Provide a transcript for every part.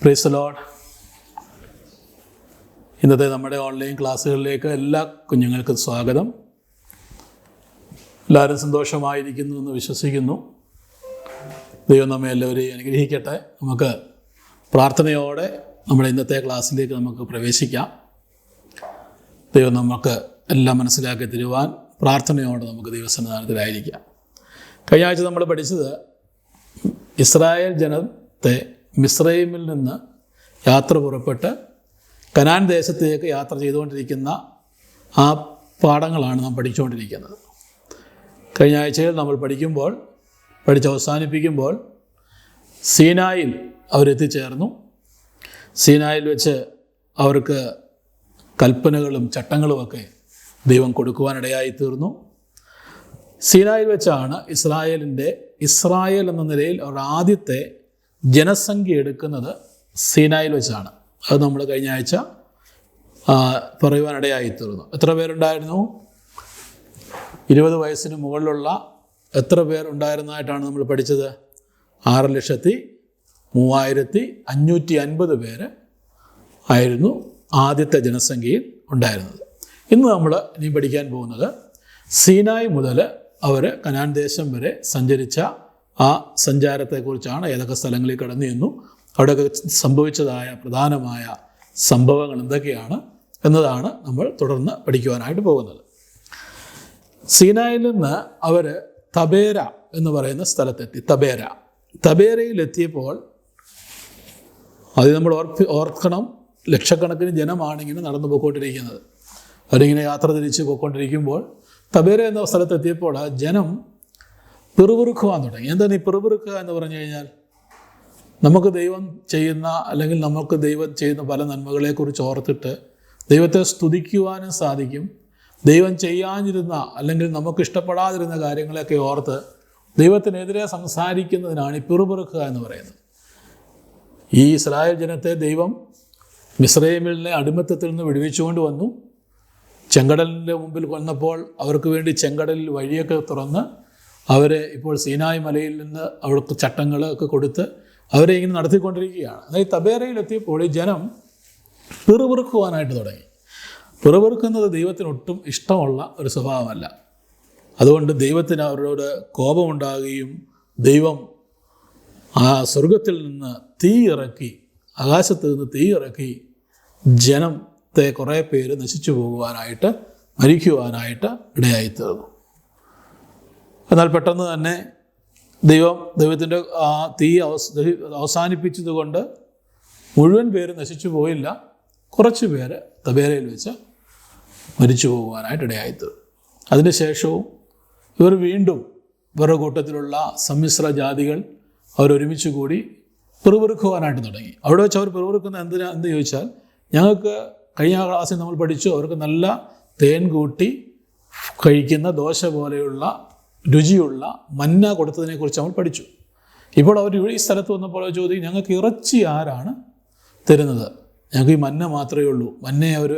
Praise the Lord. ഇന്നത്തെ നമ്മുടെ online ക്ലാസ്സുകളിലേക്ക് എല്ലാ കുഞ്ഞുങ്ങൾക്കും സ്വാഗതം. എല്ലാവരും സന്തോഷമായിരിക്കുന്നു എന്ന് വിശ്വസിക്കുന്നു. ദൈവം നമ്മെ എല്ലാവരെയും അനുഗ്രഹിക്കട്ടെ. നമുക്ക് പ്രാർത്ഥനയോടെ നമ്മുടെ ഇന്നത്തെ ക്ലാസ്സിലേക്ക് നമുക്ക് പ്രവേശിക്കാം. ദൈവം നമുക്ക് എല്ലാം മനസ്സിലാക്കി തരുവാൻ പ്രാർത്ഥനയോടെ നമുക്ക് ദൈവസന്നിധാനത്തിലായിരിക്കാം. കഴിഞ്ഞ ആഴ്ച നമ്മൾ പഠിച്ചത് ഇസ്രായേൽ ജനത്തെ മിസ്രൈമിൽ നിന്ന് യാത്ര പുറപ്പെട്ട് കനാൻ ദേശത്തേക്ക് യാത്ര ചെയ്തുകൊണ്ടിരിക്കുന്ന ആ പാഠങ്ങളാണ് നാം പഠിച്ചുകൊണ്ടിരിക്കുന്നത്. കഴിഞ്ഞ ആഴ്ചയിൽ നമ്മൾ അവസാനിപ്പിക്കുമ്പോൾ സീനായിൽ അവരെത്തിച്ചേർന്നു. സീനായിൽ വെച്ച് അവർക്ക് കൽപ്പനകളും ചട്ടങ്ങളുമൊക്കെ ദൈവം കൊടുക്കുവാനിടയായി തീർന്നു. സീനായിൽ വെച്ചാണ് ഇസ്രായേൽ എന്ന നിലയിൽ അവർ ആദ്യത്തെ ജനസംഖ്യ എടുക്കുന്നത് സീനായിൽ വെച്ചാണ്. അത് നമ്മൾ കഴിഞ്ഞ ആഴ്ച പറയുവാനിടയായി തീർന്നു. എത്ര പേരുണ്ടായിരുന്നു? 20 വയസ്സിന് മുകളിലുള്ള എത്ര പേരുണ്ടായിരുന്നതായിട്ടാണ് നമ്മൾ പഠിച്ചത്? 6,03,550 പേര് ആയിരുന്നു ആദ്യത്തെ ജനസംഖ്യയിൽ ഉണ്ടായിരുന്നത്. ഇന്ന് നമ്മൾ ഇനി പഠിക്കാൻ പോകുന്നത് സീനായ് മുതൽ അവർ കനാൻ ദേശം വരെ സഞ്ചരിച്ച ആ സഞ്ചാരത്തെക്കുറിച്ചാണ്. ഏതൊക്കെ സ്ഥലങ്ങളിൽ കടന്നു ചെന്നു, അവിടെയൊക്കെ സംഭവിച്ചതായ പ്രധാനമായ സംഭവങ്ങൾ എന്തൊക്കെയാണ് എന്നതാണ് നമ്മൾ തുടർന്ന് പഠിക്കുവാനായിട്ട് പോകുന്നത്. സീനായിൽ നിന്ന് അവർ തബേര എന്ന് പറയുന്ന സ്ഥലത്തെത്തി. തബേരയിലെത്തിയപ്പോൾ അത് നമ്മൾ ഓർക്കണം, ലക്ഷക്കണക്കിന് ജനമാണ് ഇങ്ങനെ നടന്നു പോയിക്കൊണ്ടിരിക്കുന്നത്. അവരിങ്ങനെ യാത്ര തിരിച്ച് പോയിക്കൊണ്ടിരിക്കുമ്പോൾ തബേര എന്ന സ്ഥലത്തെത്തിയപ്പോൾ ആ ജനം പിറുപിറുക്കുവാൻ തുടങ്ങി. എന്താണ് ഈ പിറുപിറുക്കുക എന്ന് പറഞ്ഞു കഴിഞ്ഞാൽ, നമുക്ക് ദൈവം ചെയ്യുന്ന അല്ലെങ്കിൽ നമുക്ക് ദൈവം ചെയ്യുന്ന പല നന്മകളെക്കുറിച്ച് ഓർത്തിട്ട് ദൈവത്തെ സ്തുതിക്കുവാനും സാധിക്കും. ദൈവം ചെയ്യാതിരുന്ന അല്ലെങ്കിൽ നമുക്ക് ഇഷ്ടപ്പെടാതിരുന്ന കാര്യങ്ങളെയൊക്കെ ഓർത്ത് ദൈവത്തിനെതിരെ സംസാരിക്കുന്നതിനാണ് ഈ പിറുപിറുക്കുക എന്ന് പറയുന്നത്. ഈ ഇസ്രായേൽ ജനത്തെ ദൈവം മിസ്രൈമിലെ അടിമത്തത്തിൽ നിന്ന് വിടുവിച്ചുകൊണ്ട് വന്നു. ചെങ്കടലിൻ്റെ മുമ്പിൽ വന്നപ്പോൾ അവർക്ക് വേണ്ടി ചെങ്കടലിൽ വഴിയൊക്കെ തുറന്ന് അവരെ ഇപ്പോൾ സീനായ് മലയിൽ നിന്ന് അവർക്ക് ചട്ടങ്ങളൊക്കെ കൊടുത്ത് അവരെ ഇങ്ങനെ നടത്തിക്കൊണ്ടിരിക്കുകയാണ്. അതായത് തബേരയിലെത്തിയപ്പോൾ ഈ ജനം പിറുപിറുക്കുവാനായിട്ട് തുടങ്ങി. പിറുപിറുക്കുന്നത് ദൈവത്തിന് ഒട്ടും ഇഷ്ടമുള്ള ഒരു സ്വഭാവമല്ല. അതുകൊണ്ട് ദൈവത്തിന് അവരോട് കോപമുണ്ടാകുകയും ദൈവം ആ സ്വർഗത്തിൽ നിന്ന് തീ ഇറക്കി, ആകാശത്ത് നിന്ന് തീ ഇറക്കി ജനത്തെ കുറേ പേര് നശിച്ചു പോകുവാനായിട്ട്, മരിക്കുവാനായിട്ട് ഇടയായിത്തീർന്നു. എന്നാൽ പെട്ടെന്ന് തന്നെ ദൈവത്തിൻ്റെ ആ തീ അവസാനിപ്പിച്ചതുകൊണ്ട് മുഴുവൻ പേര് നശിച്ചു പോയില്ല. കുറച്ച് പേര് തബേരയിൽ വെച്ച് മരിച്ചു പോകുവാനായിട്ട് ഇടയായിത്തീർന്നു. അതിനുശേഷവും ഇവർ വീണ്ടും ഇവരുടെ കൂട്ടത്തിലുള്ള സമ്മിശ്ര ജാതികൾ അവരൊരുമിച്ച് കൂടി പിറുപിറുക്കുവാനായിട്ട് തുടങ്ങി. അവിടെ വെച്ച് അവർ പിറുപിറുക്കുന്ന എന്ത് ചോദിച്ചാൽ, ഞങ്ങൾക്ക് കഴിഞ്ഞ ക്ലാസ്സിൽ നമ്മൾ പഠിച്ചു, അവർക്ക് നല്ല തേൻ കൂട്ടി കഴിക്കുന്ന ദോശ പോലെയുള്ള രുചിയുള്ള മന്ന കൊടുത്തതിനെക്കുറിച്ച് നമ്മൾ പഠിച്ചു. ഇപ്പോൾ അവർ ഈ സ്ഥലത്ത് വന്നപ്പോൾ ചോദിക്കും, ഞങ്ങൾക്ക് ഇറച്ചി ആരാണ് തരുന്നത്? ഞങ്ങൾക്ക് ഈ മന്ന മാത്രമേ ഉള്ളൂ. മന്നയെ അവർ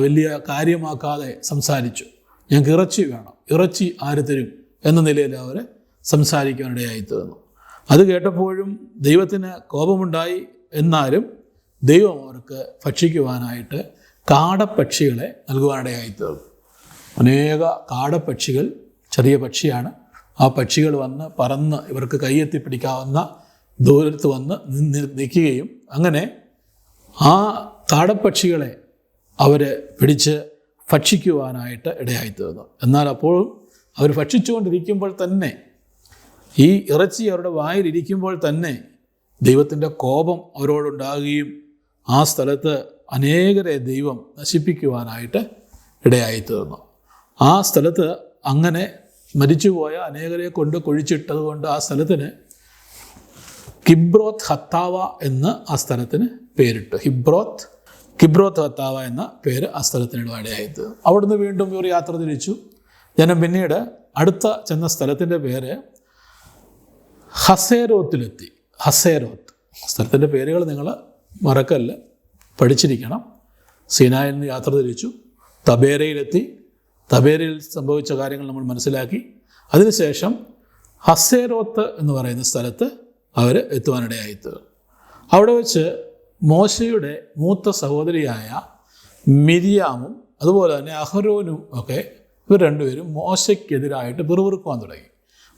വലിയ കാര്യമാക്കാതെ സംസാരിച്ചു. ഞങ്ങൾക്ക് ഇറച്ചി വേണം, ഇറച്ചി ആര് തരും എന്ന നിലയിൽ അവർ സംസാരിക്കാനിടയായി തീർന്നു. അത് കേട്ടപ്പോഴും ദൈവത്തിന് കോപമുണ്ടായി. എന്നാലും ദൈവം അവർക്ക് ഭക്ഷിക്കുവാനായിട്ട് കാടപ്പക്ഷികളെ നൽകുവാനിടയായി തീർന്നു. അനേക കാടപ്പക്ഷികൾ, ചെറിയ പക്ഷിയാണ്, ആ പക്ഷികൾ വന്ന് പറന്ന് ഇവർക്ക് കൈയെത്തി പിടിക്കാവുന്ന ദൂരത്ത് വന്ന് നിൽക്കുകയും അങ്ങനെ ആ കാടപ്പക്ഷികളെ അവർ പിടിച്ച് ഭക്ഷിക്കുവാനായിട്ട് ഇടയായിത്തീർന്നു. എന്നാൽ അപ്പോഴും അവർ ഭക്ഷിച്ചുകൊണ്ടിരിക്കുമ്പോൾ തന്നെ, ഈ ഇറച്ചി അവരുടെ വായിലിരിക്കുമ്പോൾ തന്നെ ദൈവത്തിൻ്റെ കോപം അവരോടുണ്ടാകുകയും ആ സ്ഥലത്ത് അനേകരെ ദൈവം നശിപ്പിക്കുവാനായിട്ട് ഇടയായിത്തീർന്നു. ആ സ്ഥലത്ത് അങ്ങനെ മരിച്ചുപോയ അനേകരെ കൊണ്ട് കുഴിച്ചിട്ടത് കൊണ്ട് ആ സ്ഥലത്തിന് കിബ്രോത്ത് ഹത്താവ എന്ന് ആ സ്ഥലത്തിന് പേരിട്ടു. കിബ്രോത്ത് ഹത്താവ എന്ന പേര് ആ സ്ഥലത്തിന് ഇടയായത്. അവിടുന്ന് വീണ്ടും ഇവർ യാത്ര തിരിച്ചു. ജനം പിന്നീട് അടുത്ത ചെന്ന സ്ഥലത്തിൻ്റെ പേര് ഹസേരോത്തിലെത്തി. ഹസേരോത്ത് സ്ഥലത്തിൻ്റെ പേരുകൾ നിങ്ങൾ മറക്കല്ല, പഠിച്ചിരിക്കണം. സീനായിൽ നിന്ന് യാത്ര തിരിച്ചു, തബേരയിലെത്തി. തബേരയിൽ സംഭവിച്ച കാര്യങ്ങൾ നമ്മൾ മനസ്സിലാക്കി. അതിനുശേഷം ഹസേരോത്ത് എന്ന് പറയുന്ന സ്ഥലത്ത് അവർ എത്തുവാനിടയായിത്തീർന്നു. അവിടെ വെച്ച് മോശയുടെ മൂത്ത സഹോദരിയായ മിരിയാമും അതുപോലെ തന്നെ അഹരോനും ഒക്കെ ഇവർ രണ്ടുപേരും മോശയ്ക്കെതിരായിട്ട് പിറുപിറുക്കുവാൻ തുടങ്ങി.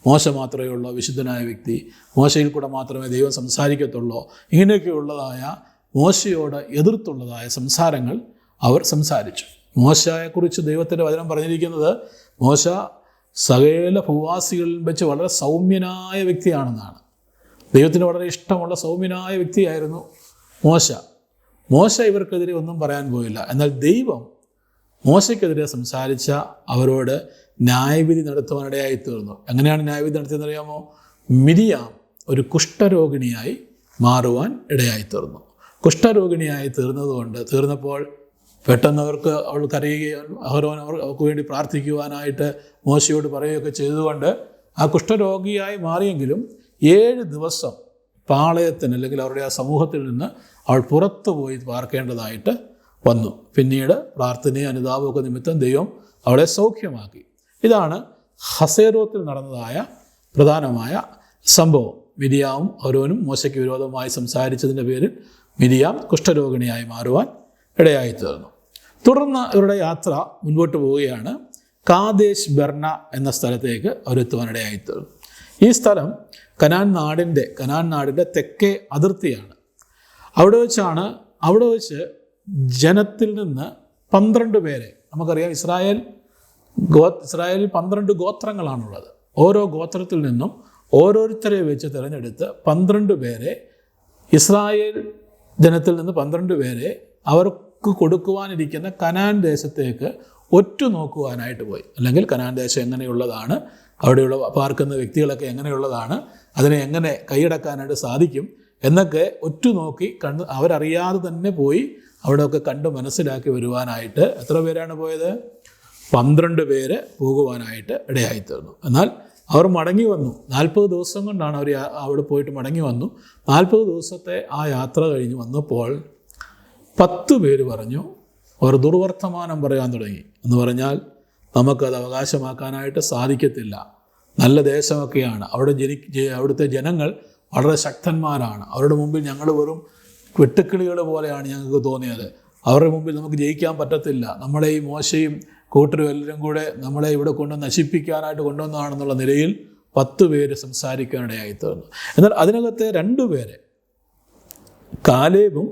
മോശ മാത്രമേ ഉള്ളൂ വിശുദ്ധനായ വ്യക്തി, മോശയിൽ കൂടെ മാത്രമേ ദൈവം സംസാരിക്കത്തുള്ളൂ, ഇങ്ങനെയൊക്കെയുള്ളതായ മോശയോട് എതിർത്തുള്ളതായ സംസാരങ്ങൾ അവർ സംസാരിച്ചു. മോശയെക്കുറിച്ച് ദൈവത്തിൻ്റെ വചനം പറഞ്ഞിരിക്കുന്നത് മോശ സകല ഭൂവാസികളിൽ വെച്ച് വളരെ സൗമ്യനായ വ്യക്തിയാണെന്നാണ്. ദൈവത്തിന് വളരെ ഇഷ്ടമുള്ള സൗമ്യനായ വ്യക്തിയായിരുന്നു മോശ ഇവർക്കെതിരെ ഒന്നും പറയാൻ പോയില്ല. എന്നാൽ ദൈവം മോശയ്ക്കെതിരെ സംസാരിച്ച അവരോട് ന്യായവിധി നടത്തുവാനിടയായി തീർന്നു. എങ്ങനെയാണ് ന്യായവിധി നടത്തിയെന്നറിയാമോ? മിരിയാം ഒരു കുഷ്ഠരോഗിണിയായി മാറുവാൻ ഇടയായി തീർന്നു. കുഷ്ഠരോഗിണിയായി തീർന്നപ്പോൾ പെട്ടെന്ന് അവൾ കരയുകയും അഹരോൻ അവർക്ക് വേണ്ടി പ്രാർത്ഥിക്കുവാനായിട്ട് മോശയോട് പറയുകയൊക്കെ ചെയ്തുകൊണ്ട് ആ കുഷ്ഠരോഗിയായി മാറിയെങ്കിലും 7 ദിവസം പാളയത്തിന് അല്ലെങ്കിൽ അവരുടെ ആ സമൂഹത്തിൽ നിന്ന് അവൾ പുറത്തു പോയി പാർക്കേണ്ടതായിട്ട് വന്നു. പിന്നീട് പ്രാർത്ഥനയും അനുതാപമൊക്കെ നിമിത്തം ദൈവം അവളെ സൗഖ്യമാക്കി. ഇതാണ് ഹസേരോത്തിൽ നടന്നതായ പ്രധാനമായ സംഭവം. മിരിയാമും അഹരോനും മോശയ്ക്ക് വിരോധമായി സംസാരിച്ചതിൻ്റെ പേരിൽ മിരിയാം കുഷ്ഠരോഗിണിയായി മാറുവാൻ ഇടയായി തീർന്നു. തുടർന്ന് ഇവരുടെ യാത്ര മുൻപോട്ട് പോവുകയാണ്. കാദേശ് ബെർണ എന്ന സ്ഥലത്തേക്ക് അവരെത്തുവാനിടയായി തീർന്നു. ഈ സ്ഥലം കനാൻ നാടിൻ്റെ തെക്കേ അതിർത്തിയാണ്. അവിടെ വെച്ച് ജനത്തിൽ നിന്ന് 12 പേരെ, നമുക്കറിയാം ഇസ്രായേലിൽ 12 ഗോത്രങ്ങളാണുള്ളത്. ഓരോ ഗോത്രത്തിൽ നിന്നും ഓരോരുത്തരെ വെച്ച് തിരഞ്ഞെടുത്ത് 12 പേരെ, ഇസ്രായേൽ ജനത്തിൽ നിന്ന് 12 പേരെ അവർക്ക് കൊടുക്കുവാനിരിക്കുന്ന കനാൻ ദേശത്തേക്ക് ഒറ്റുനോക്കുവാനായിട്ട് പോയി. അല്ലെങ്കിൽ കനാൻ ദേശം എങ്ങനെയുള്ളതാണ്, അവിടെയുള്ള പാർക്കുന്ന വ്യക്തികളൊക്കെ എങ്ങനെയുള്ളതാണ്, അതിനെ എങ്ങനെ കൈയടക്കാനായിട്ട് സാധിക്കും എന്നൊക്കെ ഒറ്റുനോക്കി അവരറിയാതെ തന്നെ പോയി അവിടെയൊക്കെ കണ്ട് മനസ്സിലാക്കി വരുവാനായിട്ട് എത്ര പേരാണ് പോയത്? 12 പേര് പോകുവാനായിട്ട് ഇടയായിത്തീർന്നു. എന്നാൽ അവർ മടങ്ങി വന്നു. 40 ദിവസം കൊണ്ടാണ് അവർ അവിടെ പോയിട്ട് മടങ്ങി വന്നു. 40 ദിവസത്തെ ആ യാത്ര കഴിഞ്ഞ് വന്നപ്പോൾ 10 പേര് പറഞ്ഞു, അവർ ദുർവർത്തമാനം പറയാൻ തുടങ്ങി. എന്ന് പറഞ്ഞാൽ നമുക്കത് അവകാശമാക്കാനായിട്ട് സാധിക്കത്തില്ല, നല്ല ദേശമൊക്കെയാണ്, അവിടുത്തെ ജനങ്ങൾ വളരെ ശക്തന്മാരാണ്, അവരുടെ മുമ്പിൽ ഞങ്ങൾ വെറും വെട്ടുക്കിളികൾ പോലെയാണ് ഞങ്ങൾക്ക് തോന്നിയത്, അവരുടെ മുമ്പിൽ നമുക്ക് ജയിക്കാൻ പറ്റത്തില്ല, നമ്മളെ ഈ മോശയും കൂട്ടരും എല്ലാവരും കൂടെ നമ്മളെ ഇവിടെ കൊണ്ട് നശിപ്പിക്കാനായിട്ട് കൊണ്ടുവന്നതാണെന്നുള്ള നിലയിൽ 10 പേര് സംസാരിക്കാനിടയായി തീർന്നു. എന്നാൽ അതിനകത്തെ 2 പേര് കാലേബും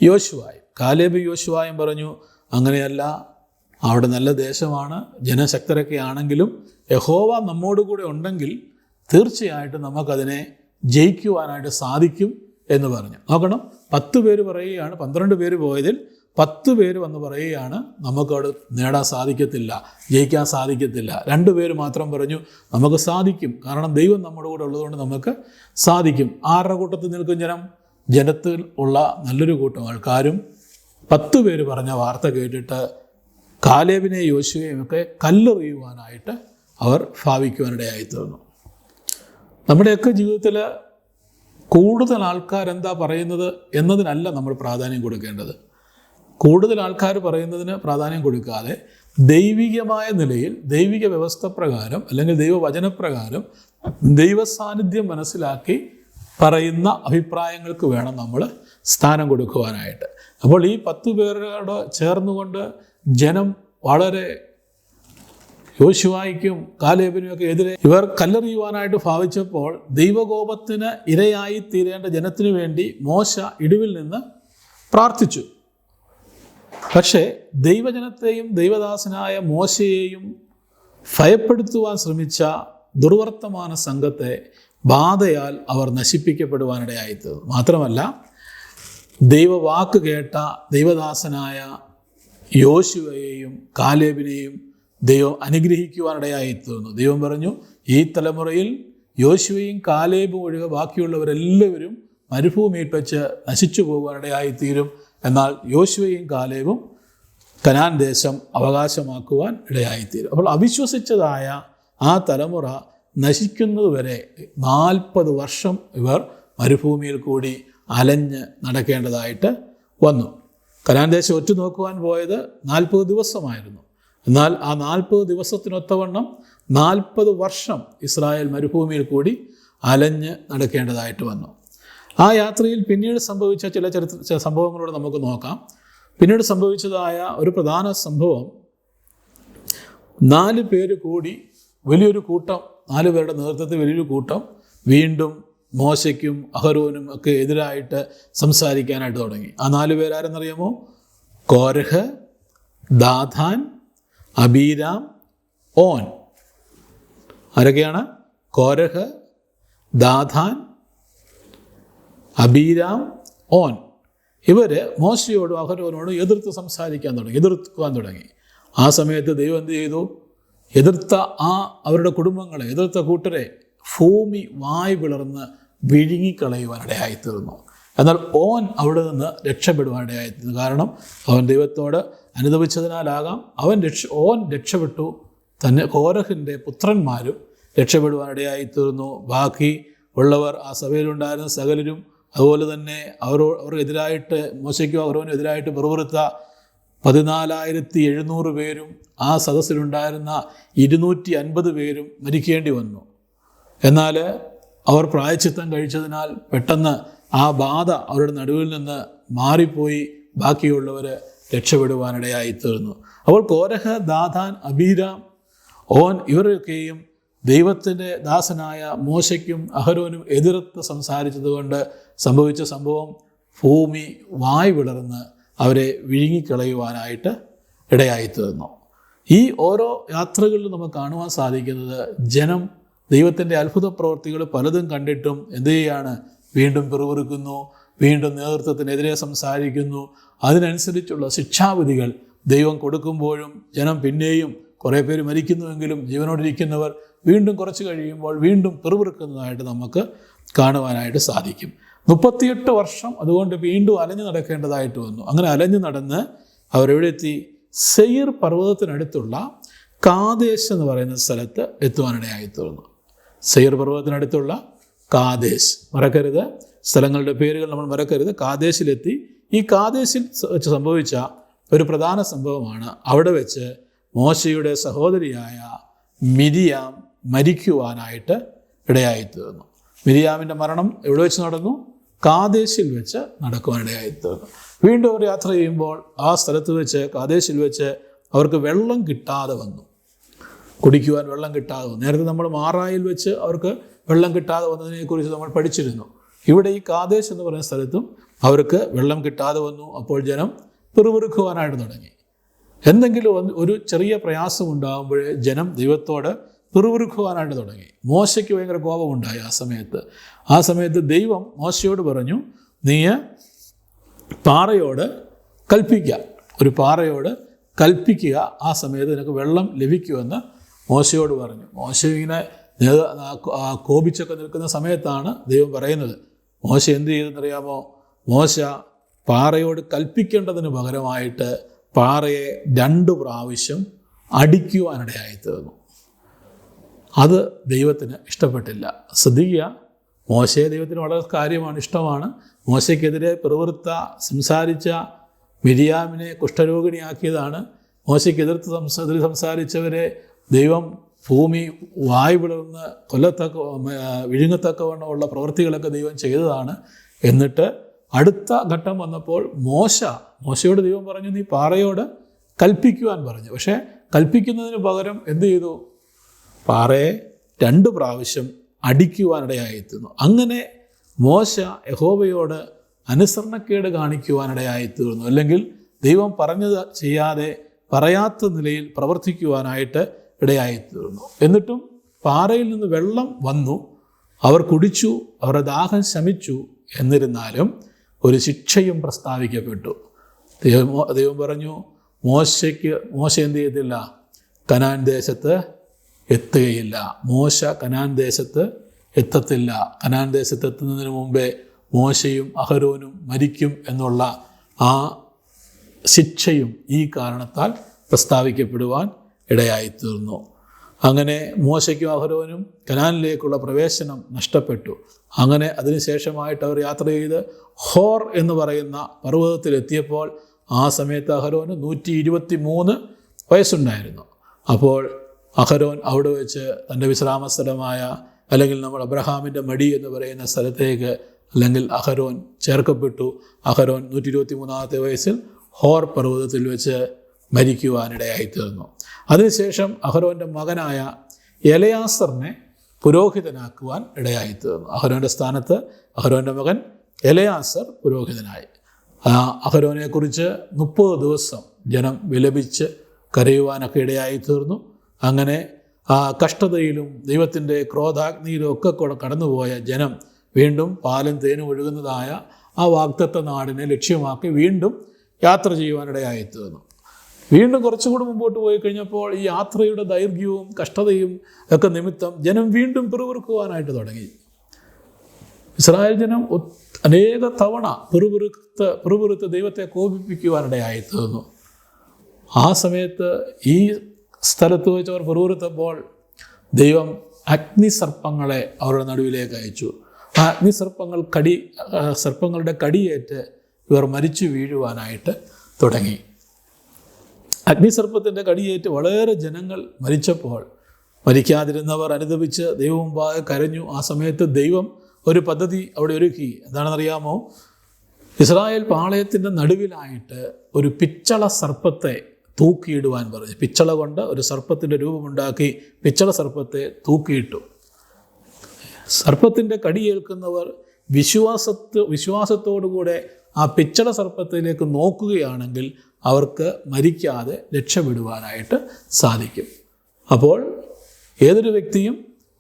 യോശുവായും പറഞ്ഞു, അങ്ങനെയല്ല, അവിടെ നല്ല ദേശമാണ്, ജനശക്തരൊക്കെ ആണെങ്കിലും യഹോവ നമ്മോട് കൂടെ ഉണ്ടെങ്കിൽ തീർച്ചയായിട്ടും നമുക്കതിനെ ജയിക്കുവാനായിട്ട് സാധിക്കും എന്ന് പറഞ്ഞു. നോക്കണം, 10 പേര് പറയുകയാണ്, 12 പേര് പോയതിൽ 10 പേര് വന്ന് പറയുകയാണ് നമുക്കവിടെ നേടാൻ സാധിക്കത്തില്ല, ജയിക്കാൻ സാധിക്കത്തില്ല. 2 പേര് മാത്രം പറഞ്ഞു നമുക്ക് സാധിക്കും, കാരണം ദൈവം നമ്മുടെ കൂടെ ഉള്ളതുകൊണ്ട് നമുക്ക് സാധിക്കും. ആരുടെ കൂട്ടത്തിൽ നിൽക്കും? ജനത്തിൽ ഉള്ള നല്ലൊരു കൂട്ടം ആൾക്കാരും 10 പേര് പറഞ്ഞ വാർത്ത കേട്ടിട്ട് കാലേബിനെയും യോശുവയെയും ഒക്കെ കല്ലെറിയുവാനായിട്ട് അവർ ഭാവിക്കുവാനിടയായി തീർന്നു. നമ്മുടെയൊക്കെ ജീവിതത്തിൽ കൂടുതൽ ആൾക്കാരെന്താ പറയുന്നത് എന്നതിനല്ല നമ്മൾ പ്രാധാന്യം കൊടുക്കേണ്ടത്. കൂടുതൽ ആൾക്കാർ പറയുന്നതിന് പ്രാധാന്യം കൊടുക്കാതെ ദൈവികമായ നിലയിൽ, ദൈവിക വ്യവസ്ഥ പ്രകാരം അല്ലെങ്കിൽ ദൈവവചനപ്രകാരം ദൈവസാന്നിധ്യം മനസ്സിലാക്കി പറയുന്ന അഭിപ്രായങ്ങൾക്ക് വേണം നമ്മൾ സ്ഥാനം കൊടുക്കുവാനായിട്ട്. അപ്പോൾ ഈ 10 പേരോട് ചേർന്നുകൊണ്ട് ജനം വളരെ യോശുവായ്ക്കും കാലേബിനുമൊക്കെ എതിരെ ഇവർ കല്ലെറിയുവാനായിട്ട് ഭാവിച്ചപ്പോൾ ദൈവകോപത്തിന് ഇരയായി തീരേണ്ട ജനത്തിനു വേണ്ടി മോശ ഇടിവിൽ നിന്ന് പ്രാർത്ഥിച്ചു. പക്ഷേ ദൈവജനത്തെയും ദൈവദാസനായ മോശയെയും ഭയപ്പെടുത്തുവാൻ ശ്രമിച്ച ദുർവർത്തമാന സംഘത്തെ ബാധയാൽ അവർ നശിപ്പിക്കപ്പെടുവാനിടയായിത്തീർന്നു. മാത്രമല്ല, ദൈവവാക്ക് കേട്ട ദൈവദാസനായ യോശുവയെയും കാലേബിനെയും ദൈവം അനുഗ്രഹിക്കുവാനിടയായിത്തീർന്നു. ദൈവം പറഞ്ഞു, ഈ തലമുറയിൽ യോശുവയും കാലേബും ഒഴികെ ബാക്കിയുള്ളവരെല്ലാവരും മരുഭൂമിയിൽ വെച്ച് നശിച്ചു പോകുവാനിടയായിത്തീരും. എന്നാൽ യോശുവയും കാലേബും കനാൻ ദേശം അവകാശമാക്കുവാൻ ഇടയായിത്തീരും. അപ്പോൾ അവിശ്വസിച്ചതായ ആ തലമുറ നശിക്കുന്നതുവരെ 40 വർഷം ഇവർ മരുഭൂമിയിൽ കൂടി അലഞ്ഞ് നടക്കേണ്ടതായിട്ട് വന്നു. കനാൻ ദേശം ഒറ്റുനോക്കുവാൻ പോയത് 40 ദിവസമായിരുന്നു. എന്നാൽ ആ 40 ദിവസത്തിനൊത്തവണ്ണം 40 വർഷം ഇസ്രായേൽ മരുഭൂമിയിൽ കൂടി അലഞ്ഞ് നടക്കേണ്ടതായിട്ട് വന്നു. ആ യാത്രയിൽ പിന്നീട് സംഭവിച്ച ചില സംഭവങ്ങളോട് നമുക്ക് നോക്കാം. പിന്നീട് സംഭവിച്ചതായ ഒരു പ്രധാന സംഭവം, 4 പേര് കൂടി വലിയൊരു കൂട്ടം, 4 പേരുടെ നേതൃത്വത്തിൽ വലിയൊരു കൂട്ടം വീണ്ടും മോശയ്ക്കും അഹരോനും ഒക്കെ എതിരായിട്ട് സംസാരിക്കാനായിട്ട് തുടങ്ങി. ആ 4 പേരാരെന്നറിയാമോ? കോരഹ്, ദാഥാൻ, അബീരാം, ഓൻ. ആരൊക്കെയാണ്? കോരഹ്, ദാഥാൻ, അബീരാം, ഓൻ. ഇവർ മോശയോടും അഹരോനോടും എതിർക്കുവാൻ തുടങ്ങി. ആ സമയത്ത് ദൈവം എന്ത് ചെയ്തു? എതിർത്ത അവരുടെ കുടുംബങ്ങളെ, എതിർത്ത കൂട്ടരെ ഭൂമി വായ് പിളർന്ന് വിഴുങ്ങിക്കളയുവാനിടയായിത്തീർന്നു. എന്നാൽ ഓൻ അവിടെ നിന്ന് രക്ഷപ്പെടുവാനിടയായിത്തീർന്നു. കാരണം അവൻ ദൈവത്തോട് അനുദപിച്ചതിനാലാകാം ഓൻ രക്ഷപ്പെട്ടു. തന്നെ കോരഹിൻ്റെ പുത്രന്മാരും രക്ഷപ്പെടുവാനിടയായിത്തീർന്നു. ബാക്കി ഉള്ളവർ, ആ സഭയിലുണ്ടായിരുന്ന സകലരും, അതുപോലെ തന്നെ അവർക്കെതിരായിട്ട്, മോശയ്ക്കും അഹരോനും എതിരായിട്ട് പിറുപിറുത്ത 14,700 പേരും ആ സദസ്സിലുണ്ടായിരുന്ന 250 പേരും മരിക്കേണ്ടി വന്നു. എന്നാൽ അവർ പ്രായശ്ചിത്തം കഴിച്ചതിനാൽ പെട്ടെന്ന് ആ ബാധ അവരുടെ നടുവിൽ നിന്ന് മാറിപ്പോയി. ബാക്കിയുള്ളവർ രക്ഷപ്പെടുവാനിടയായിത്തീർന്നു. അപ്പോൾ കോരഹ്, ദാഥാൻ, അബീരാം, ഓൻ ഇവരൊക്കെയും ദൈവത്തിൻ്റെ ദാസനായ മോശയ്ക്കും അഹരോനും എതിർത്ത് സംസാരിച്ചതുകൊണ്ട് സംഭവിച്ച സംഭവം, ഭൂമി വായ് വിളർന്ന് അവരെ വിഴുങ്ങിക്കളയുവാനായിട്ട് ഇടയായിത്തീർന്നു. ഈ ഓരോ യാത്രകളിലും നമുക്ക് കാണുവാൻ സാധിക്കുന്നത്, ജനം ദൈവത്തിൻ്റെ അത്ഭുത പ്രവൃത്തികൾ പലതും കണ്ടിട്ടും എന്ത് ചെയ്യുകയാണ്? വീണ്ടും പിറുപിറുക്കുന്നു, വീണ്ടും നേതൃത്വത്തിനെതിരെ സംസാരിക്കുന്നു. അതിനനുസരിച്ചുള്ള ശിക്ഷാവിധികൾ ദൈവം കൊടുക്കുമ്പോഴും ജനം പിന്നെയും, കുറേ പേര് മരിക്കുന്നുവെങ്കിലും ജീവനോടിരിക്കുന്നവർ വീണ്ടും കുറച്ച് കഴിയുമ്പോൾ വീണ്ടും പിറുപിറുക്കുന്നതായിട്ട് നമുക്ക് കാണുവാനായിട്ട് സാധിക്കും. 38 വർഷം അതുകൊണ്ട് വീണ്ടും അലഞ്ഞു നടക്കേണ്ടതായിട്ട് വന്നു. അങ്ങനെ അലഞ്ഞു നടന്ന് അവരെവിടെ എത്തി? സെയിർ പർവ്വതത്തിനടുത്തുള്ള കാദേശ് എന്ന് പറയുന്ന സ്ഥലത്ത് എത്തുവാനിടയായിത്തീർന്നു. സെയിർ പർവ്വതത്തിനടുത്തുള്ള കാദേശ്, മറക്കരുത്, സ്ഥലങ്ങളുടെ പേരുകൾ നമ്മൾ മറക്കരുത്. കാദേശിലെത്തി. ഈ കാദേശിൽ വെച്ച് സംഭവിച്ച ഒരു പ്രധാന സംഭവമാണ്, അവിടെ വെച്ച് മോശയുടെ സഹോദരിയായ മിരിയാം മരിക്കുവാനായിട്ട് ഇടയായിത്തീർന്നു. മിരിയാമിൻ്റെ മരണം എവിടെ വെച്ച് നടന്നു? കാദേശിൽ വെച്ച് നടക്കുവാനിടയായിത്തീർന്നു. വീണ്ടും അവർ യാത്ര ചെയ്യുമ്പോൾ ആ സ്ഥലത്ത് വെച്ച്, കാദേശിൽ വെച്ച് അവർക്ക് വെള്ളം കിട്ടാതെ വന്നു. കുടിക്കുവാൻ വെള്ളം കിട്ടാതെ വന്നു. നേരത്തെ നമ്മൾ മാറായിൽ വെച്ച് അവർക്ക് വെള്ളം കിട്ടാതെ വന്നതിനെക്കുറിച്ച് നമ്മൾ പഠിച്ചിരുന്നു. ഇവിടെ ഈ കാദേശ് എന്ന് പറയുന്ന സ്ഥലത്തും അവർക്ക് വെള്ളം കിട്ടാതെ വന്നു. അപ്പോൾ ജനം പിറുപിറുക്കുവാനായിട്ട് തുടങ്ങി. എന്തെങ്കിലും ഒരു ചെറിയ പ്രയാസം ഉണ്ടാകുമ്പോഴേ ജനം ദൈവത്തോട് പിറുപിറുക്കുവാനായിട്ട് തുടങ്ങി. മോശയ്ക്ക് ഭയങ്കര കോപമുണ്ടായി ആ സമയത്ത് ദൈവം മോശയോട് പറഞ്ഞു, നീ പാറയോട് കൽപ്പിക്കുക, ഒരു പാറയോട് കൽപ്പിക്കുക, ആ സമയത്ത് നിനക്ക് വെള്ളം ലഭിക്കുമെന്ന് മോശയോട് പറഞ്ഞു. മോശ ഇങ്ങനെ കോപിച്ചൊക്കെ നിൽക്കുന്ന സമയത്താണ് ദൈവം പറയുന്നത്. മോശ എന്ത് ചെയ്തെന്നറിയാമോ? മോശ പാറയോട് കൽപ്പിക്കേണ്ടതിന് പകരമായിട്ട് പാറയെ 2 പ്രാവശ്യം അടിക്കുവാനിടയായിത്തീർന്നു. അത് ദൈവത്തിന് ഇഷ്ടപ്പെട്ടില്ല. ശ്രദ്ധിക്കുക, മോശയെ ദൈവത്തിന് വളരെ കാര്യമാണ്, ഇഷ്ടമാണ്. മോശയ്ക്കെതിരെ പിറുപിറുത്ത സംസാരിച്ച മിരിയാമിനെ കുഷ്ഠരോഗിണിയാക്കിയതാണ്. മോശയ്ക്കെതിർത്ത് സംസാരിച്ചവരെ ദൈവം ഭൂമി വായ് പിളർന്ന് വിഴുങ്ങത്തക്കവണ്ണമുള്ള പ്രവൃത്തികളൊക്കെ ദൈവം ചെയ്തതാണ്. എന്നിട്ട് അടുത്ത ഘട്ടം വന്നപ്പോൾ മോശയോട് ദൈവം പറഞ്ഞു, നീ പാറയോട് കൽപ്പിക്കുവാൻ പറഞ്ഞു. പക്ഷേ കൽപ്പിക്കുന്നതിന് പകരം എന്ത് ചെയ്തു? പാറയെ 2 പ്രാവശ്യം അടിക്കുവാനിടയായിത്തീർന്നു. അങ്ങനെ മോശ യഹോവയോട് അനുസരണക്കേട് കാണിക്കുവാനിടയായിത്തീർന്നു. അല്ലെങ്കിൽ ദൈവം പറഞ്ഞത് ചെയ്യാതെ പറയാത്ത നിലയിൽ പ്രവർത്തിക്കുവാനായിട്ട് ഇടയായിത്തീർന്നു. എന്നിട്ടും പാറയിൽ നിന്ന് വെള്ളം വന്നു, അവർ കുടിച്ചു, അവരുടെ ദാഹം ശമിച്ചു. എന്നിരുന്നാലും ഒരു ശിക്ഷയും പ്രസ്താവിക്കപ്പെട്ടു. ദൈവം പറഞ്ഞു, മോശ എന്ത് ചെയ്തില്ല? കനാൻ ദേശത്ത് എത്തുകയില്ല. മോശ കനാൻ ദേശത്ത് എത്തത്തില്ല. കനാൻ ദേശത്ത് എത്തുന്നതിന് മുമ്പേ മോശയും അഹരോനും മരിക്കും എന്നുള്ള ആ ശിക്ഷയും ഈ കാരണത്താൽ പ്രസ്താവിക്കപ്പെടുവാൻ ഇടയായിത്തീർന്നു. അങ്ങനെ മോശയ്ക്കും അഹരോനും കനാനിലേക്കുള്ള പ്രവേശനം നഷ്ടപ്പെട്ടു. അങ്ങനെ അതിനുശേഷമായിട്ട് അവർ യാത്ര ചെയ്ത് ഹോർ എന്ന് പറയുന്ന പർവ്വതത്തിലെത്തിയപ്പോൾ ആ സമയത്ത് അഹരോന് 123 വയസ്സുണ്ടായിരുന്നു. അപ്പോൾ അഹരോൻ അവിടെ വെച്ച് തൻ്റെ വിശ്രാമ സ്ഥലമായ, അല്ലെങ്കിൽ നമ്മൾ അബ്രഹാമിൻ്റെ മടി എന്ന് പറയുന്ന സ്ഥലത്തേക്ക് അല്ലെങ്കിൽ അഹരോൻ ചേർക്കപ്പെട്ടു. അഹരോൻ 123 വയസ്സിൽ ഹോർ പർവ്വതത്തിൽ വെച്ച് മരിക്കുവാനിടയായിത്തീർന്നു. അതിനുശേഷം അഹരോൻ്റെ മകനായ എലയാസറിനെ പുരോഹിതനാക്കുവാൻ ഇടയായിത്തീർന്നു. അഹരോൻ്റെ സ്ഥാനത്ത് അഹരോൻ്റെ മകൻ എലയാസർ പുരോഹിതനായി. അഹരോനെക്കുറിച്ച് 30 ദിവസം ജനം വിലപിച്ച് കരയുവാനൊക്കെ ഇടയായിത്തീർന്നു. അങ്ങനെ ആ കഷ്ടതയിലും ദൈവത്തിൻ്റെ ക്രോധാഗ്നിയിലും ഒക്കെ കടന്നുപോയ ജനം വീണ്ടും പാലും തേനും ഒഴുകുന്നതായ ആ വാഗ്ദത്ത നാടിനെ ലക്ഷ്യമാക്കി വീണ്ടും യാത്ര ചെയ്യുവാനിടയായിത്തീർന്നു. വീണ്ടും കുറച്ചുകൂടി മുമ്പോട്ട് പോയി കഴിഞ്ഞപ്പോൾ ഈ യാത്രയുടെ ദൈർഘ്യവും കഷ്ടതയും ഒക്കെ നിമിത്തം ജനം വീണ്ടും പിറുപിറുക്കുവാനായിട്ട് തുടങ്ങി. ഇസ്രായേൽ ജനം അനേക തവണ പിറുപിറുത്ത് ദൈവത്തെ കോപിപ്പിക്കുവാനിടയായിത്തീർന്നു. ആ സമയത്ത് ഈ സ്ഥലത്ത് വെച്ച് അവർ പിറുപിറുത്തപ്പോൾ ദൈവം അഗ്നിസർപ്പങ്ങളെ അവരുടെ നടുവിലേക്ക് അയച്ചു. ആ സർപ്പങ്ങളുടെ കടിയേറ്റ് ഇവർ മരിച്ചു വീഴുവാനായിട്ട് തുടങ്ങി. അഗ്നിസർപ്പത്തിൻ്റെ കടിയേറ്റ് വളരെ ജനങ്ങൾ മരിച്ചപ്പോൾ മരിക്കാതിരുന്നവർ അനുദപിച്ച് ദൈവമുമ്പാകെ കരഞ്ഞു. ആ സമയത്ത് ദൈവം ഒരു പദ്ധതി അവിടെ ഒരുക്കി. എന്താണെന്നറിയാമോ? ഇസ്രായേൽ പാളയത്തിൻ്റെ നടുവിലായിട്ട് ഒരു പിച്ചള സർപ്പത്തെ തൂക്കിയിടുവാൻ പറഞ്ഞു. പിച്ചള കൊണ്ട് ഒരു സർപ്പത്തിൻ്റെ രൂപമുണ്ടാക്കി പിച്ചള സർപ്പത്തെ തൂക്കിയിട്ടു. സർപ്പത്തിൻ്റെ കടിയേൽക്കുന്നവർ വിശ്വാസത്തോടുകൂടെ ആ പിച്ചള സർപ്പത്തിലേക്ക് നോക്കുകയാണെങ്കിൽ അവർക്ക് മരിക്കാതെ രക്ഷപ്പെടുവാനായിട്ട് സാധിക്കും. അപ്പോൾ ഏതൊരു വ്യക്തിയും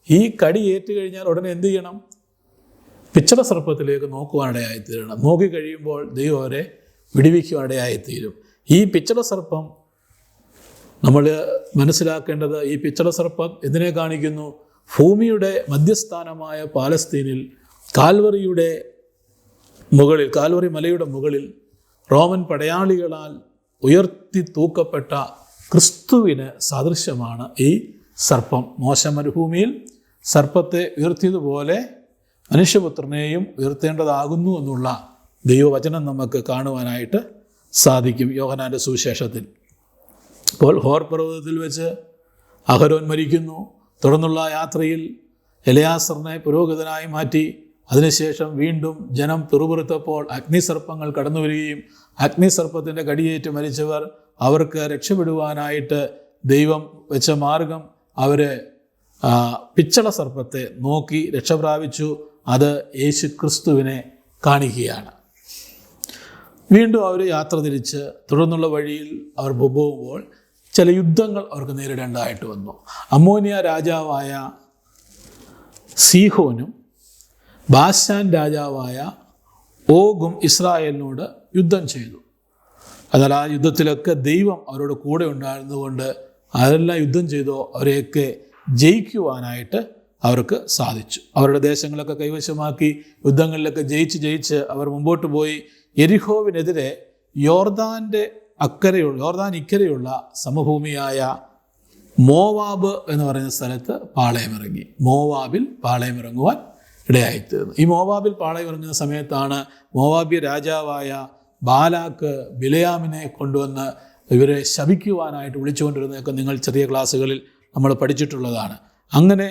ഈ കടി ഏറ്റു കഴിഞ്ഞാൽ ഉടനെ എന്ത് ചെയ്യണം? പിച്ചള സർപ്പത്തിലേക്ക് നോക്കുവാനിടയായിത്തീരണം. നോക്കിക്കഴിയുമ്പോൾ ദൈവം അവരെ വിടുവിക്കുവാനിടയായിത്തീരും. ഈ പിച്ചള സർപ്പം നമ്മൾ മനസ്സിലാക്കേണ്ടത്, ഈ പിച്ചള സർപ്പം എന്തിനെ കാണിക്കുന്നു? ഭൂമിയുടെ മധ്യസ്ഥാനമായ പാലസ്തീനിൽ കാൽവറി മലയുടെ മുകളിൽ റോമൻ പടയാളികളാൽ ഉയർത്തി തൂക്കപ്പെട്ട ക്രിസ്തുവിന് സദൃശ്യമാണ് ഈ സർപ്പം. മോശ മരുഭൂമിയിൽ സർപ്പത്തെ ഉയർത്തിയതുപോലെ മനുഷ്യപുത്രനെയും ഉയർത്തേണ്ടതാകുന്നു എന്നുള്ള ദൈവവചനം നമുക്ക് കാണുവാനായിട്ട് സാധിക്കും യോഹന്നാൻ്റെ സുവിശേഷത്തിൽ. അപ്പോൾ ഹോർ പർവ്വതത്തിൽ വെച്ച് അഹരോൻ മരിക്കുന്നു. തുടർന്നുള്ള യാത്രയിൽ എലയാസറിനെ പുരോഹിതനായി മാറ്റി. അതിനുശേഷം വീണ്ടും ജനം പിറുപിറുത്തപ്പോൾ അഗ്നിസർപ്പങ്ങൾ കടന്നു വരികയും അഗ്നിസർപ്പത്തിൻ്റെ കടിയേറ്റ് മരിച്ചവർ അവർക്ക് രക്ഷപ്പെടുവാനായിട്ട് ദൈവം വെച്ച മാർഗം അവർ പിച്ചള സർപ്പത്തെ നോക്കി രക്ഷപ്രാപിച്ചു. അത് യേശു ക്രിസ്തുവിനെ കാണിക്കുകയാണ്. വീണ്ടും അവർ യാത്ര തിരിച്ച് തുടർന്നുള്ള വഴിയിൽ അവർ പോകുമ്പോൾ ചില യുദ്ധങ്ങൾ അവർക്ക് നേരിടേണ്ടതായിട്ട് വന്നു. അമ്മോനിയ രാജാവായ സീഹോനും ബാശാൻ രാജാവായ ഓഗും ഇസ്രായേലിനോട് യുദ്ധം ചെയ്തു. എന്നാൽ ആ യുദ്ധത്തിലൊക്കെ ദൈവം അവരോട് കൂടെ ഉണ്ടായിരുന്നുകൊണ്ട് ആരെല്ലാം യുദ്ധം ചെയ്തോ അവരെയൊക്കെ ജയിക്കുവാനായിട്ട് അവർക്ക് സാധിച്ചു. അവരുടെ ദേശങ്ങളൊക്കെ കൈവശമാക്കി യുദ്ധങ്ങളിലൊക്കെ ജയിച്ച് അവർ മുമ്പോട്ട് പോയി. യെരിഹോവിനെതിരെ യോർദാൻ ഇക്കരെയുള്ള സമഭൂമിയായ മോവാബ് എന്ന് പറയുന്ന സ്ഥലത്ത് പാളയമിറങ്ങി. മോവാബിൽ പാളയമിറങ്ങുവാൻ ഇടയായിത്തീർന്നു. ഈ മോവാബിൽ പാളയമിറങ്ങുന്ന സമയത്താണ് മോവാബ്യ രാജാവായ ബാലാക്ക് ബിലയാമിനെ കൊണ്ടുവന്ന് ഇവരെ ശപിക്കുവാനായിട്ട് വിളിച്ചുകൊണ്ടിരുന്നതൊക്കെ നിങ്ങൾ ചെറിയ ക്ലാസ്സുകളിൽ നമ്മൾ പഠിച്ചിട്ടുള്ളതാണ്. അങ്ങനെ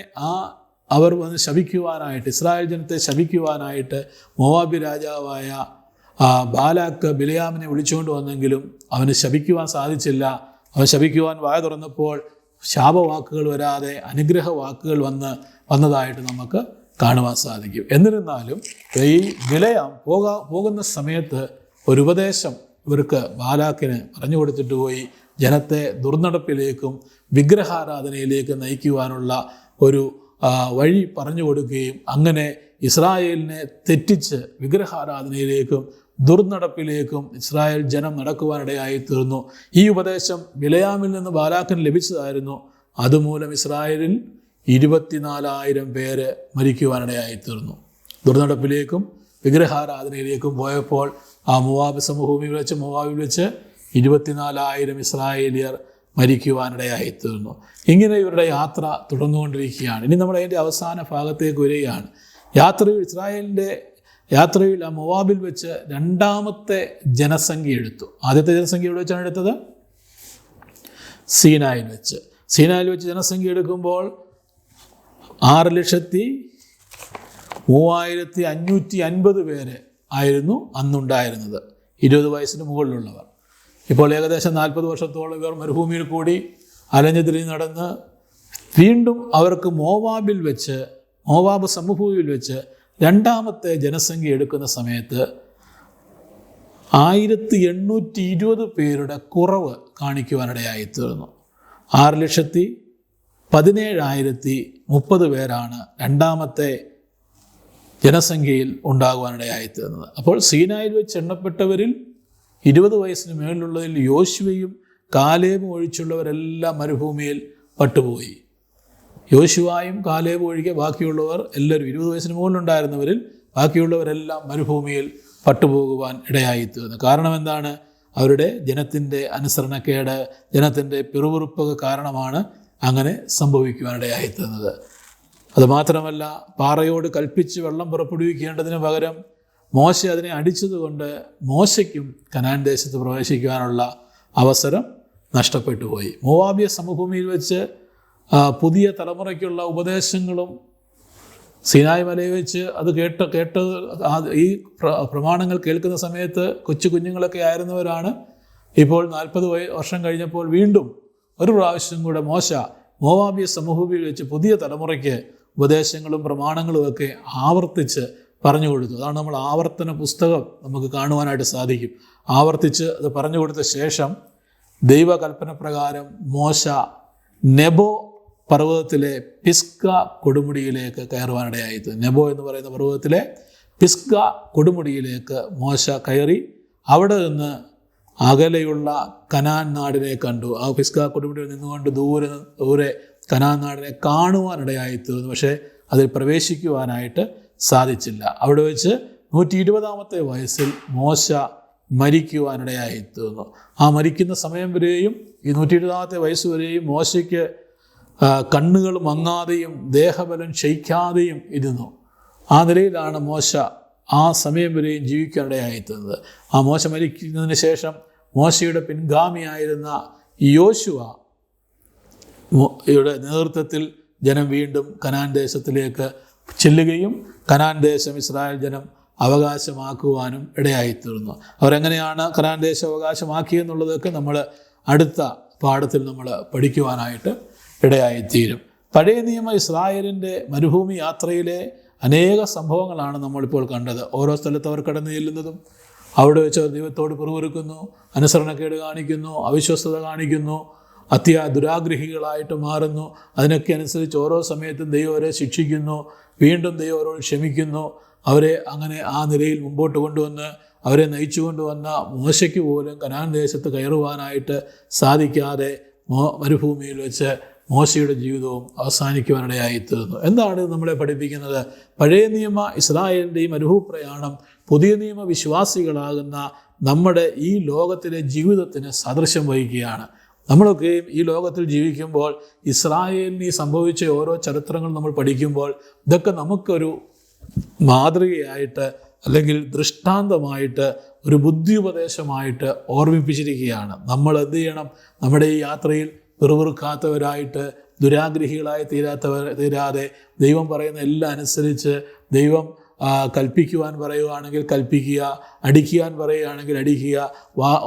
അവർ വന്ന് ശപിക്കുവാനായിട്ട്, ഇസ്രായേൽ ജനത്തെ ശപിക്കുവാനായിട്ട് മോവാബ്യ രാജാവായ ബാലാക്ക് ബിലയാമിനെ വിളിച്ചുകൊണ്ട് വന്നെങ്കിലും അവന് ശപിക്കുവാൻ സാധിച്ചില്ല. അവൻ ശപിക്കുവാൻ വായ തുറന്നപ്പോൾ ശാപവാക്കുകൾ വരാതെ അനുഗ്രഹ വാക്കുകൾ വന്നതായിട്ട് നമുക്ക് കാണുവാൻ സാധിക്കും. എന്നിരുന്നാലും ഈ ബിലയാം പോകുന്ന സമയത്ത് ഒരു ഉപദേശം ഇവർക്ക് ബാലാക്കിന് പറഞ്ഞു കൊടുത്തിട്ട് പോയി. ജനത്തെ ദുർനടപ്പിലേക്കും വിഗ്രഹാരാധനയിലേക്കും നയിക്കുവാനുള്ള ഒരു വഴി പറഞ്ഞു കൊടുക്കുകയും അങ്ങനെ ഇസ്രായേലിനെ തെറ്റിച്ച് വിഗ്രഹാരാധനയിലേക്കും ദുർനടപ്പിലേക്കും ഇസ്രായേൽ ജനം നടക്കുവാനിടയായി തീർന്നു. ഈ ഉപദേശം ബിലയാമിൽ നിന്ന് ബാലാക്കിന് ലഭിച്ചതായിരുന്നു. അതുമൂലം ഇസ്രായേലിൽ 24,000 പേര് മരിക്കുവാനിടയായി തീർന്നു. ദുർനടപ്പിലേക്കും വിഗ്രഹാരാധനയിലേക്കും പോയപ്പോൾ ആ മോവാബിൽ വെച്ച് 24,000 ഇസ്രായേലിയർ മരിക്കുവാനിടയായി തീർന്നു. ഇങ്ങനെ ഇവരുടെ യാത്ര തുടർന്നുകൊണ്ടിരിക്കുകയാണ്. ഇനി നമ്മൾ അതിൻ്റെ അവസാന ഭാഗത്തേക്ക് വരികയാണ്. ഇസ്രായേലിൻ്റെ യാത്രയിൽ ആ മോവാബിൽ വെച്ച് രണ്ടാമത്തെ ജനസംഖ്യ എടുത്തു. ആദ്യത്തെ ജനസംഖ്യ എവിടെ വെച്ചാണ് എടുത്തത്? സീനായിൽ വെച്ച് ജനസംഖ്യ എടുക്കുമ്പോൾ 6,50,000 3550 പേര് ആയിരുന്നു അന്നുണ്ടായിരുന്നത്, 20 വയസ്സിന് മുകളിലുള്ളവർ. ഇപ്പോൾ ഏകദേശം 40 വർഷത്തോളം ഇവർ മരുഭൂമിയിൽ കൂടി അലഞ്ഞു തിരിഞ്ഞ് നടന്ന് വീണ്ടും അവർക്ക് മോവാബ് സമഭൂമിയിൽ വെച്ച് രണ്ടാമത്തെ ജനസംഖ്യ എടുക്കുന്ന സമയത്ത് 1820 പേരുടെ കുറവ് കാണിക്കുവാനിടയായിത്തീർന്നു. 6,17,030 പേരാണ് രണ്ടാമത്തെ ജനസംഖ്യയിൽ ഉണ്ടാകുവാനിടയായിത്തീർന്നത്. അപ്പോൾ സീനായിൽ വെച്ച് എണ്ണപ്പെട്ടവരിൽ 20 വയസ്സിന് മേളിലുള്ളതിൽ യോശുവയും കാലേബും ഒഴിച്ചുള്ളവരെല്ലാം മരുഭൂമിയിൽ പട്ടുപോയി. യോശുവായും കാലേബും ഒഴികെ ബാക്കിയുള്ളവർ എല്ലാവരും 20 വയസ്സിന് മുകളിലുണ്ടായിരുന്നവരിൽ ബാക്കിയുള്ളവരെല്ലാം മരുഭൂമിയിൽ പട്ടുപോകുവാൻ ഇടയായിത്തീർന്നു. കാരണം എന്താണ്? അവരുടെ ജനത്തിൻ്റെ അനുസരണക്കേട്, ജനത്തിൻ്റെ പിറുപിറുപ്പൊക്കെ കാരണമാണ് അങ്ങനെ സംഭവിക്കുവാനിടയായിത്തീർന്നത്. അതുമാത്രമല്ല, പാറയോട് കൽപ്പിച്ച് വെള്ളം പുറപ്പെടുവിക്കേണ്ടതിന് പകരം മോശ അതിനെ അടിച്ചതുകൊണ്ട് മോശയ്ക്കും കനാൻ ദേശത്ത് പ്രവേശിക്കുവാനുള്ള അവസരം നഷ്ടപ്പെട്ടു പോയി. മോവാബ്യ സമഭൂമിയിൽ വെച്ച് പുതിയ തലമുറയ്ക്കുള്ള ഉപദേശങ്ങളും സീനായ് മലയിൽ വെച്ച് അത് കേട്ടത് ഈ പ്രമാണങ്ങൾ കേൾക്കുന്ന സമയത്ത് കൊച്ചു കുഞ്ഞുങ്ങളൊക്കെ ആയിരുന്നവരാണ്. ഇപ്പോൾ 40 വർഷം കഴിഞ്ഞപ്പോൾ വീണ്ടും ഒരു പ്രാവശ്യം കൂടെ മോശ മോവാബ്യ സമഭൂമിയിൽ വെച്ച് പുതിയ തലമുറയ്ക്ക് ഉപദേശങ്ങളും പ്രമാണങ്ങളുമൊക്കെ ആവർത്തിച്ച് പറഞ്ഞു കൊടുത്തു. അതാണ് നമ്മൾ ആവർത്തന പുസ്തകം നമുക്ക് കാണുവാനായിട്ട് സാധിക്കും. ആവർത്തിച്ച് അത് പറഞ്ഞു കൊടുത്ത ശേഷം ദൈവകൽപ്പന പ്രകാരം മോശ നെബോ പർവ്വതത്തിലെ പിസ്ക കൊടുമുടിയിലേക്ക് കയറുവാനിടയായത്. നെബോ എന്ന് പറയുന്ന പർവ്വതത്തിലെ പിസ്ക കൊടുമുടിയിലേക്ക് മോശ കയറി അവിടെ നിന്ന് അകലെയുള്ള കനാൻ നാടിനെ കണ്ടു. ആ പിസ്ക കൊടുമുടിയിൽ നിന്നുകൊണ്ട് ദൂരെ കനാൻ നാടിനെ കാണുവാനിടയായിത്തീർന്നു. പക്ഷേ അതിൽ പ്രവേശിക്കുവാനായിട്ട് സാധിച്ചില്ല. അവിടെ വെച്ച് 120-ാമത്തെ വയസ്സിൽ മോശ മരിക്കുവാനിടയായിത്തീർന്നു. ആ മരിക്കുന്ന സമയം വരെയും ഈ 120-ാമത്തെ വയസ്സ് വരെയും മോശയ്ക്ക് കണ്ണുകൾ മങ്ങാതെയും ദേഹബലം ക്ഷയിക്കാതെയും ഇരുന്നു. ആ നിലയിലാണ് മോശ ആ സമയം വരെയും ജീവിക്കാനിടയായിത്തീർന്നത്. ആ മോശ മരിക്കുന്നതിന് ശേഷം മോശയുടെ പിൻഗാമിയായിരുന്ന യോശുവ യുടെ നേതൃത്വത്തിൽ ജനം വീണ്ടും കനാൻ ദേശത്തിലേക്ക് ചെല്ലുകയും കനാൻ ദേശം ഇസ്രായേൽ ജനം അവകാശമാക്കുവാനും ഇടയായിത്തീർന്നു. അവരെങ്ങനെയാണ് കനാൻ ദേശം അവകാശമാക്കിയെന്നുള്ളതൊക്കെ നമ്മൾ അടുത്ത പാഠത്തിൽ നമ്മൾ പഠിക്കുവാനായിട്ട് ഇടയായിത്തീരും. പഴയ നിയമ ഇസ്രായേലിൻ്റെ മരുഭൂമി യാത്രയിലെ അനേക സംഭവങ്ങളാണ് നമ്മളിപ്പോൾ കണ്ടത്. ഓരോ സ്ഥലത്ത് അവർ കടന്നു ചെല്ലുന്നതും അവിടെ വെച്ച് ദൈവത്തോട് പിറുപിറുക്കുന്നു, അനുസരണക്കേട് കാണിക്കുന്നു, അവിശ്വസ്തത കാണിക്കുന്നു, ദുരാഗ്രഹികളായിട്ട് മാറുന്നു. അതിനൊക്കെ അനുസരിച്ച് ഓരോ സമയത്തും ദൈവം അവരെ ശിക്ഷിക്കുന്നു, വീണ്ടും ദൈവം അവരോട് ക്ഷമിക്കുന്നു. അവരെ അങ്ങനെ ആ നിലയിൽ മുമ്പോട്ട് കൊണ്ടുവന്ന് അവരെ നയിച്ചു കൊണ്ടുവന്ന മോശയ്ക്ക് പോലും കനാൻ ദേശത്ത് കയറുവാനായിട്ട് സാധിക്കാതെ മരുഭൂമിയിൽ വെച്ച് മോശയുടെ ജീവിതവും അവസാനിക്കുവാനിടയായിത്തീർന്നു. എന്താണ് നമ്മളെ പഠിപ്പിക്കുന്നത്? പഴയ നിയമ ഇസ്രായേലിൻ്റെ ഈ മരുഭൂപ്രയാണം പുതിയ നിയമ വിശ്വാസികളാകുന്ന നമ്മുടെ ഈ ലോകത്തിലെ ജീവിതത്തിന് സദൃശ്യം വഹിക്കുകയാണ്. നമ്മളൊക്കെയും ഈ ലോകത്തിൽ ജീവിക്കുമ്പോൾ ഇസ്രായേലിന് സംഭവിച്ച ഓരോ ചരിത്രങ്ങൾ നമ്മൾ പഠിക്കുമ്പോൾ ഇതൊക്കെ നമുക്കൊരു മാതൃകയായിട്ട് അല്ലെങ്കിൽ ദൃഷ്ടാന്തമായിട്ട് ഒരു ബുദ്ധിയുപദേശമായിട്ട് ഓർമ്മിപ്പിച്ചിരിക്കുകയാണ്. നമ്മൾ എന്ത് ചെയ്യണം? നമ്മുടെ ഈ യാത്രയിൽ പിറുപിറുക്കാത്തവരായിട്ട് ദുരാഗ്രഹികളായി തീരാതെ ദൈവം പറയുന്ന എല്ലാം അനുസരിച്ച് ദൈവം കൽപ്പിക്കുവാൻ പറയുകയാണെങ്കിൽ കൽപ്പിക്കുക, അടിക്കുവാൻ പറയുകയാണെങ്കിൽ അടിക്കുക,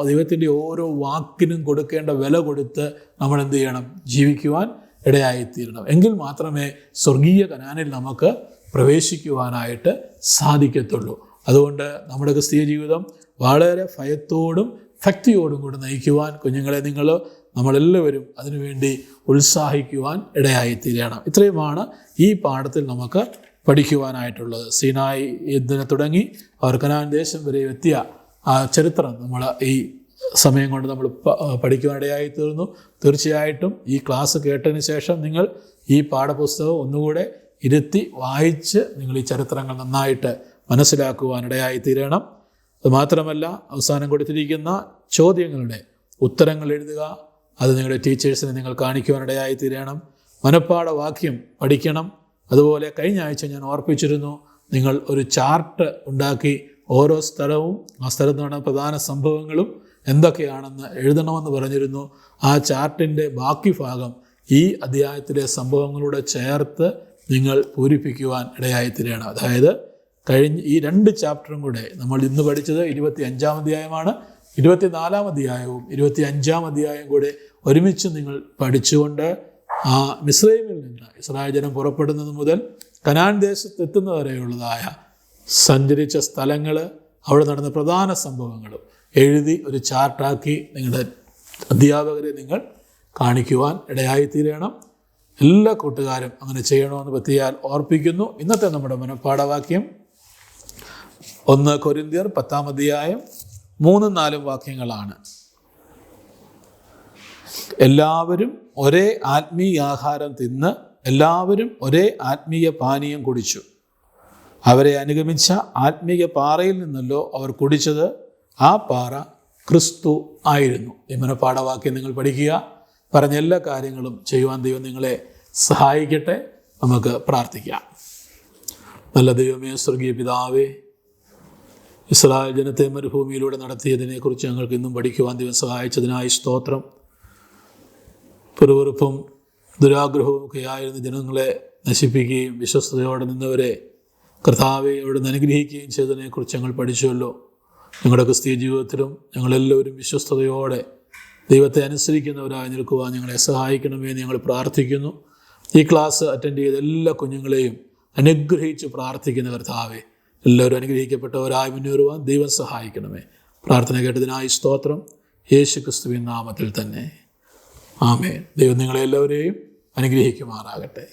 ദൈവത്തിൻ്റെ ഓരോ വാക്കിനും കൊടുക്കേണ്ട വില കൊടുത്ത് നമ്മൾ എന്ത് ചെയ്യണം? ജീവിക്കുവാൻ ഇടയായിത്തീരണം. എങ്കിൽ മാത്രമേ സ്വർഗീയ കനാനിൽ നമുക്ക് പ്രവേശിക്കുവാനായിട്ട് സാധിക്കത്തുള്ളൂ. അതുകൊണ്ട് നമ്മുടെ ക്രിസ്തീയ ജീവിതം വളരെ ഭയത്തോടും ഭക്തിയോടും കൂടി നയിക്കുവാൻ കുഞ്ഞുങ്ങളെ നമ്മളെല്ലാവരും അതിനുവേണ്ടി ഉത്സാഹിക്കുവാൻ ഇടയായിത്തീരണം. ഇത്രയുമാണ് ഈ പാഠത്തിൽ നമുക്ക് പഠിക്കുവാനായിട്ടുള്ളത്. സീനായി ഇതിനെ തുടങ്ങി അവർ കനാൻ ദേശം വരെ എത്തിയ ആ ചരിത്രം നമ്മൾ ഈ സമയം കൊണ്ട് നമ്മൾ പഠിക്കുവാനിടയായിത്തീർന്നു. തീർച്ചയായിട്ടും ഈ ക്ലാസ് കേട്ടതിന് ശേഷം നിങ്ങൾ ഈ പാഠപുസ്തകം ഒന്നുകൂടെ ഇരുത്തി വായിച്ച് നിങ്ങൾ ഈ ചരിത്രങ്ങൾ നന്നായിട്ട് മനസ്സിലാക്കുവാനിടയായിത്തീരണം. അതുമാത്രമല്ല, അവസാനം കൊടുത്തിരിക്കുന്ന ചോദ്യങ്ങളുടെ ഉത്തരങ്ങൾ എഴുതുക. അത് നിങ്ങളുടെ ടീച്ചേഴ്സിനെ നിങ്ങൾ കാണിക്കുവാനിടയായിത്തീരണം. മനഃപ്പാഠ വാക്യം പഠിക്കണം. അതുപോലെ കഴിഞ്ഞ ആഴ്ച ഞാൻ ഓർപ്പിച്ചിരുന്നു, നിങ്ങൾ ഒരു ചാർട്ട് ഉണ്ടാക്കി ഓരോ സ്ഥലവും ആ സ്ഥലത്ത് നടന്ന പ്രധാന സംഭവങ്ങളും എന്തൊക്കെയാണെന്ന് എഴുതണമെന്ന് പറഞ്ഞിരുന്നു. ആ ചാർട്ടിൻ്റെ ബാക്കി ഭാഗം ഈ അധ്യായത്തിലെ സംഭവങ്ങളൂടെ ചേർത്ത് നിങ്ങൾ പൂരിപ്പിക്കുവാൻ ഇടയായിത്തീരണം. അതായത് കഴിഞ്ഞ ഈ 2 ചാപ്റ്ററും കൂടെ നമ്മൾ ഇന്ന് പഠിച്ചത് 25-ാം അധ്യായമാണ്. 24-ാം അധ്യായവും 25-ാം അധ്യായം കൂടെ ഒരുമിച്ച് നിങ്ങൾ പഠിച്ചുകൊണ്ട് ആ മിസ്രയീമിൽ നിന്ന് ഇസ്രായേൽ ജനം പുറപ്പെടുന്നത് മുതൽ കനാൻ ദേശത്ത് എത്തുന്നവരെയുള്ളതായ സഞ്ചരിച്ച സ്ഥലങ്ങൾ, അവിടെ നടന്ന പ്രധാന സംഭവങ്ങളും എഴുതി ഒരു ചാർട്ടാക്കി നിങ്ങളുടെ അധ്യാപകരെ നിങ്ങൾ കാണിക്കുവാൻ ഇടയായിത്തീരണം. എല്ലാ കൂട്ടുകാരും അങ്ങനെ ചെയ്യണമെന്ന് പ്രത്യേകം ഓർപ്പിക്കുന്നു. ഇന്നത്തെ നമ്മുടെ മനഃപ്പാഠവാക്യം 1 കൊരിന്ത്യർ 10-ാം അധ്യായം 3-4 വാക്യങ്ങളാണ്. എല്ലാവരും ഒരേ ആത്മീയാഹാരം തിന്ന് എല്ലാവരും ഒരേ ആത്മീയ പാനീയം കുടിച്ചു. അവരെ അനുഗമിച്ച ആത്മീയ പാറയിൽ നിന്നല്ലോ അവർ കുടിച്ചത്. ആ പാറ ക്രിസ്തു ആയിരുന്നു. ഈ മനഃപ്പാഠവാക്യം നിങ്ങൾ പഠിക്കുക. പറഞ്ഞ എല്ലാ കാര്യങ്ങളും ചെയ്യുവാൻ ദൈവം നിങ്ങളെ സഹായിക്കട്ടെ. നമുക്ക് പ്രാർത്ഥിക്കാം. നല്ല ദൈവമേ, സ്വർഗീയ പിതാവേ, ഇസ്രായേൽ ജനത്തെ മരുഭൂമിയിലൂടെ നടത്തിയതിനെക്കുറിച്ച് ഞങ്ങൾക്ക് ഇന്നും പഠിക്കുവാൻ ദൈവം സഹായിച്ചതിനായി സ്തോത്രം. പിറുപിറുപ്പും ദുരാഗ്രഹവും ഒക്കെ ആയിരുന്ന ജനങ്ങളെ നശിപ്പിക്കുകയും വിശ്വസ്തയോടെ നിന്നവരെ കർത്താവെ അവിടുന്ന് അനുഗ്രഹിക്കുകയും ചെയ്തതിനെക്കുറിച്ച് ഞങ്ങൾ പഠിച്ചുവല്ലോ. ഞങ്ങളുടെ ക്രിസ്തീയ ജീവിതത്തിലും ഞങ്ങളെല്ലാവരും വിശ്വസ്തയോടെ ദൈവത്തെ അനുസരിക്കുന്നവരായി നിൽക്കുവാൻ ഞങ്ങളെ സഹായിക്കണമേ എന്ന് ഞങ്ങൾ പ്രാർത്ഥിക്കുന്നു. ഈ ക്ലാസ് അറ്റൻഡ് ചെയ്ത എല്ലാ കുഞ്ഞുങ്ങളെയും അനുഗ്രഹിച്ച് പ്രാർത്ഥിക്കുന്ന കർത്താവെ, എല്ലാവരും അനുഗ്രഹിക്കപ്പെട്ടവരായി മുന്നേറുവാൻ ദൈവം സഹായിക്കണമേ. പ്രാർത്ഥന കേട്ടതിനായി സ്തോത്രം. യേശു ക്രിസ്തുവിൻ നാമത്തിൽ തന്നെ ആമേൻ. ദൈവം നിങ്ങളെല്ലാവരെയും അനുഗ്രഹിക്കുമാറാകട്ടെ.